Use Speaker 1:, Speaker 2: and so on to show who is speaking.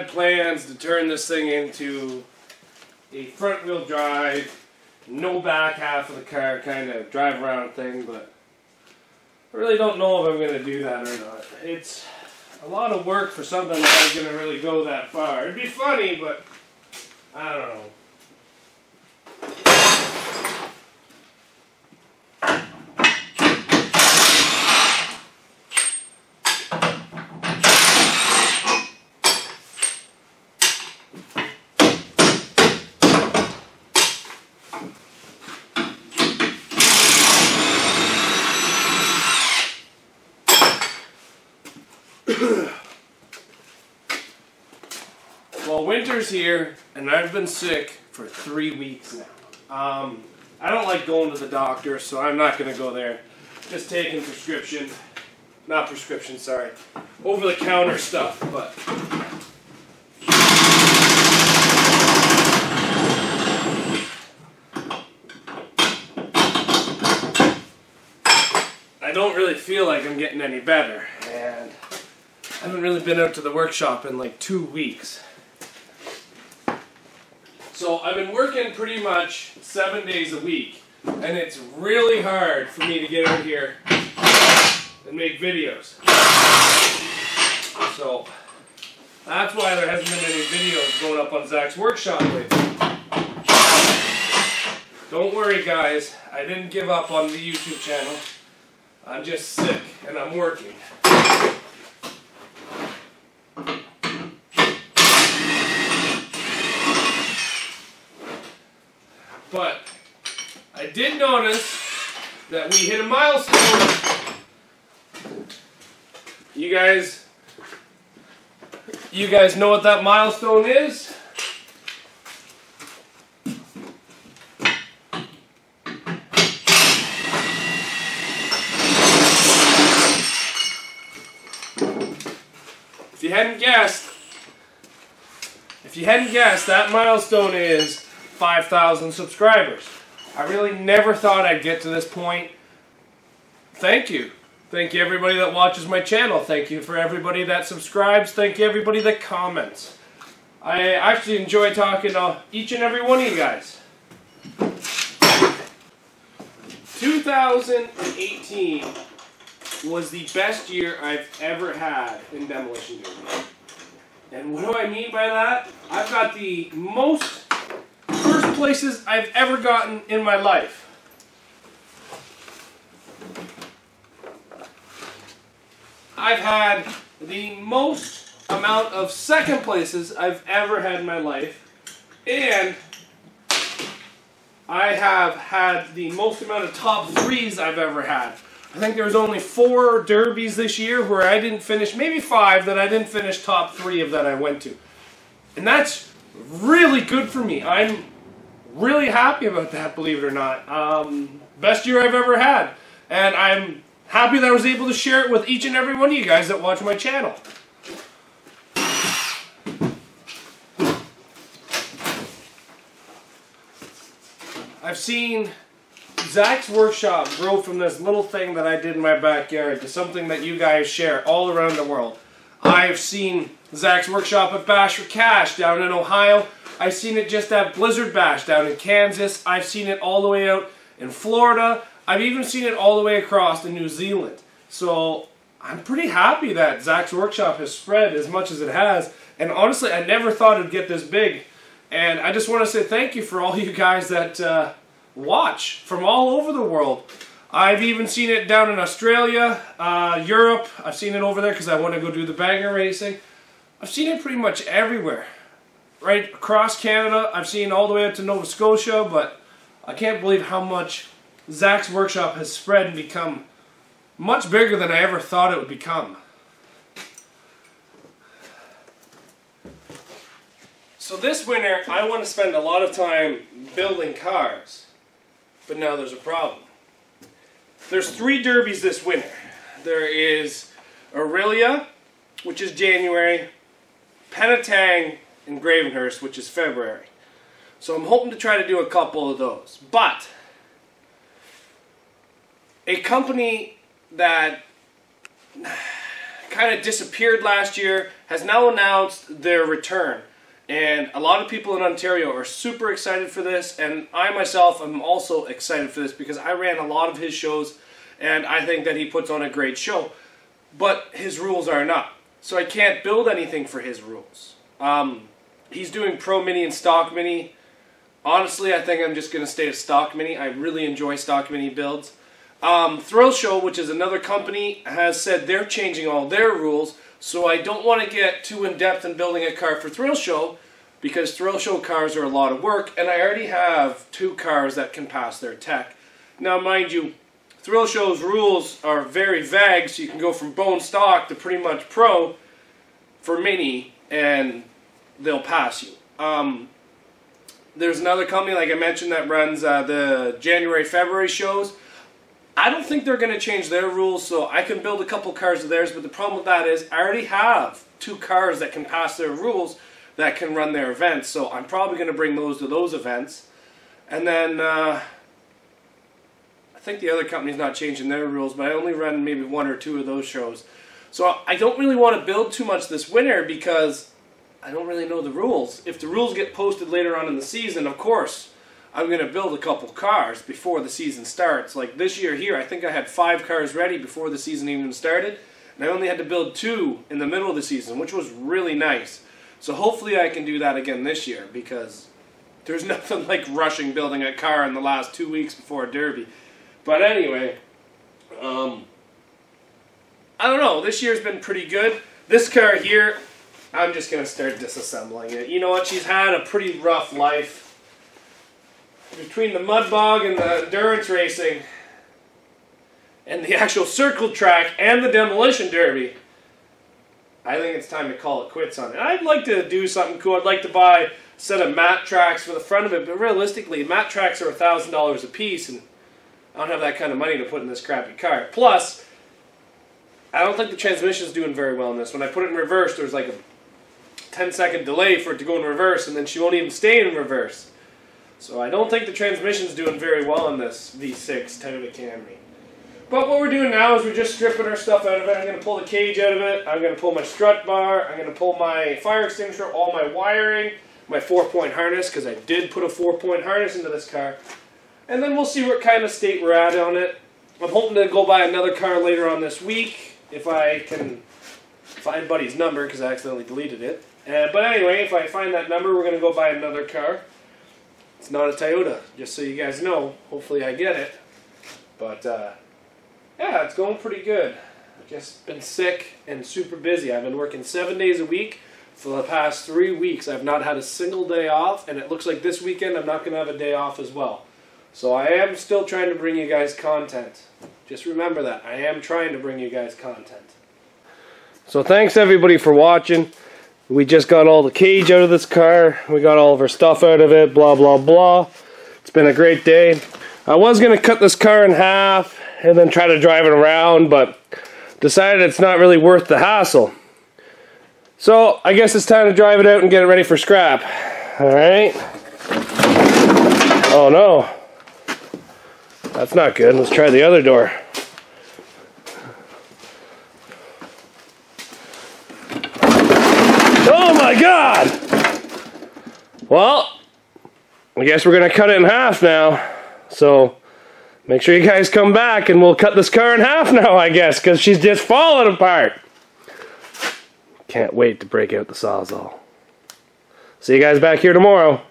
Speaker 1: had plans to turn this thing into a front-wheel drive, no back half of the car kind of drive around thing, but I really don't know if I'm going to do that or not. It's a lot of work for something that I'm going to really go that far. It'd be funny, but I don't know. Well, winter's here, and I've been sick for 3 weeks now. I don't like going to the doctor, so I'm not going to go there. Just taking over-the-counter stuff, but I don't really feel like I'm getting any better, and I haven't really been out to the workshop in like 2 weeks. So I've been working pretty much 7 days a week, and it's really hard for me to get out here and make videos. So that's why there hasn't been any videos going up on Zach's workshop lately. Don't worry guys, I didn't give up on the YouTube channel. I'm just sick and I'm working. But I did notice that we hit a milestone. You guys know what that milestone is? If you hadn't guessed, that milestone is 5,000 subscribers. I really never thought I'd get to this point. Thank you. Thank you everybody that watches my channel. Thank you for everybody that subscribes. Thank you everybody that comments. I actually enjoy talking to each and every one of you guys. 2018 was the best year I've ever had in demolition derby. And what do I mean by that? I've got the most first places I've ever gotten in my life. I've had the most amount of second places I've ever had in my life, and I have had the most amount of top threes I've ever had. I think there was only 4 derbies this year where I didn't finish, maybe 5 that I didn't finish top 3 of that I went to. And that's really good for me. I'm really happy about that, believe it or not. Best year I've ever had. And I'm happy that I was able to share it with each and every one of you guys that watch my channel. I've seen Zach's workshop grow from this little thing that I did in my backyard to something that you guys share all around the world. I've seen Zach's workshop at Bash for Cash down in Ohio. I've seen it just at Blizzard Bash down in Kansas. I've seen it all the way out in Florida. I've even seen it all the way across to New Zealand. So I'm pretty happy that Zach's workshop has spread as much as it has. And honestly, I never thought it'd get this big. And I just want to say thank you for all you guys that watch from all over the world. I've even seen it down in Australia, Europe. I've seen it over there because I want to go do the banger racing. I've seen it pretty much everywhere. Right across Canada. I've seen all the way up to Nova Scotia, but I can't believe how much Zach's workshop has spread and become much bigger than I ever thought it would become. So this winter, I want to spend a lot of time building cars. But now there's a problem. There's 3 derbies this winter. There is Aurelia, which is January, Penetang, and Gravenhurst, which is February. So I'm hoping to try to do a couple of those. But a company that kind of disappeared last year has now announced their return. And a lot of people in Ontario are super excited for this, and I myself am also excited for this because I ran a lot of his shows, and I think that he puts on a great show. But his rules are not. So I can't build anything for his rules. He's doing Pro Mini and Stock Mini. Honestly, I think I'm just going to stay at Stock Mini. I really enjoy Stock Mini builds. Thrill Show, which is another company, has said they're changing all their rules. So I don't want to get too in-depth in building a car for Thrill Show, because Thrill Show cars are a lot of work, and I already have 2 cars that can pass their tech. Now, mind you, Thrill Show's rules are very vague, so you can go from bone stock to pretty much pro for mini, and they'll pass you. There's another company, like I mentioned, that runs the January, February shows. I don't think they're going to change their rules, so I can build a couple cars of theirs, but the problem with that is I already have 2 cars that can pass their rules that can run their events, so I'm probably going to bring those to those events. And then I think the other company's not changing their rules, but I only run maybe 1 or 2 of those shows. So I don't really want to build too much this winter because I don't really know the rules. If the rules get posted later on in the season, of course, I'm going to build a couple cars before the season starts. Like this year here, I think I had 5 cars ready before the season even started. And I only had to build 2 in the middle of the season, which was really nice. So hopefully I can do that again this year, because there's nothing like rushing building a car in the last 2 weeks before a derby. But anyway, I don't know. This year's been pretty good. This car here, I'm just going to start disassembling it. You know what? She's had a pretty rough life. Between the mud bog and the endurance racing and the actual circle track and the demolition derby, I think it's time to call it quits on it. I'd like to do something cool. I'd like to buy a set of mat tracks for the front of it, but realistically, mat tracks are $1,000 a piece, and I don't have that kind of money to put in this crappy car. Plus, I don't think the transmission's doing very well in this. When I put it in reverse, there's like a 10-second delay for it to go in reverse, and then she won't even stay in reverse. So I don't think the transmission's doing very well in this V6 Toyota Camry. But what we're doing now is we're just stripping our stuff out of it. I'm going to pull the cage out of it. I'm going to pull my strut bar. I'm going to pull my fire extinguisher, all my wiring, my 4-point harness, because I did put a 4-point harness into this car. And then we'll see what kind of state we're at on it. I'm hoping to go buy another car later on this week, if I can find Buddy's number, because I accidentally deleted it. But anyway, if I find that number, we're going to go buy another car. It's not a Toyota, just so you guys know. Hopefully I get it. But, yeah, it's going pretty good. I've just been sick and super busy. I've been working 7 days a week for the past 3 weeks. I've not had a single day off, and it looks like this weekend I'm not going to have a day off as well. So I am still trying to bring you guys content. Just remember that. I am trying to bring you guys content. So thanks everybody for watching. We just got all the cage out of this car. We got all of our stuff out of it, blah, blah, blah. It's been a great day. I was going to cut this car in half and then try to drive it around, but decided it's not really worth the hassle. So I guess it's time to drive it out and get it ready for scrap. Alright. Oh no. That's not good. Let's try the other door. Oh my God! Well, I guess we're going to cut it in half now. So, make sure you guys come back and we'll cut this car in half now, I guess, because she's just falling apart. Can't wait to break out the Sawzall. See you guys back here tomorrow.